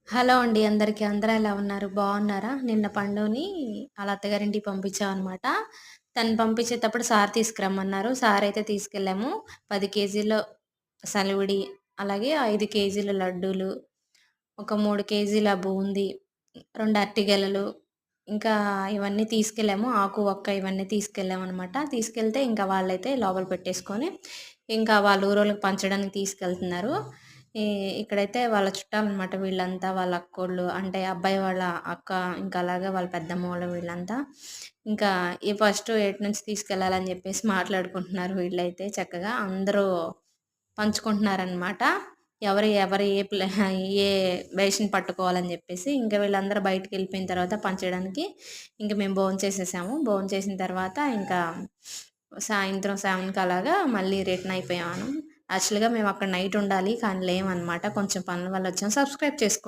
Hello అండి అందరికి. అందరూ ఎలా ఉన్నారు? బాగున్నారా? నిన్న పండుని ఆళ్ళ అత్తగారింటికి పంపించామనమాట. తను పంపించేటప్పుడు సార్ తీసుకురమ్మన్నారు. సార్ అయితే తీసుకెళ్ళాము. 10 కేజీల సలివిడి, అలాగే 5 కేజీల లడ్డూలు, ఒక 3 కేజీల బూందీ, 2 అరటిగెలలు, ఇంకా ఇవన్నీ తీసుకెళ్ళాము. ఆకు, వక్క ఇవన్నీ తీసుకెళ్ళామనమాట. తీసుకెళ్తే ఇంకా వాళ్ళైతే లోపల పెట్టేసుకొని, ఇంకా వాళ్ళ ఊరోళ్ళకి పంచడానికి తీసుకెళ్తున్నారు. ఈ ఇక్కడైతే వాళ్ళ చుట్టాలనమాట వీళ్ళంతా. వాళ్ళ అక్కోళ్ళు అంటే అబ్బాయి వాళ్ళ అక్క, ఇంకా అలాగే వాళ్ళ పెద్దమ్మ వాళ్ళు వీళ్ళంతా. ఇంకా ఫస్ట్ ఎటు నుంచి తీసుకెళ్ళాలని చెప్పేసి మాట్లాడుకుంటున్నారు వీళ్ళైతే చక్కగా. అందరూ పంచుకుంటున్నారనమాట. ఎవరు ఎవరు ఏ బేషన్ పట్టుకోవాలని చెప్పేసి. ఇంక వీళ్ళందరూ బయటికెళ్ళిపోయిన తర్వాత పంచడానికి ఇంక మేము భోంచేసేసాము. భోంచేసిన తర్వాత ఇంకా సాయంత్రం 7కి అలాగా మళ్ళీ రిటర్న్ అయిపోయాము. యాక్చువల్‌గా మేము అక్కడ నైట్ ఉండాలి. కానీ లేమనమాట. కొంచెం పనుల వల్ల వచ్చాం. సబ్స్క్రైబ్ చేసుకోండి.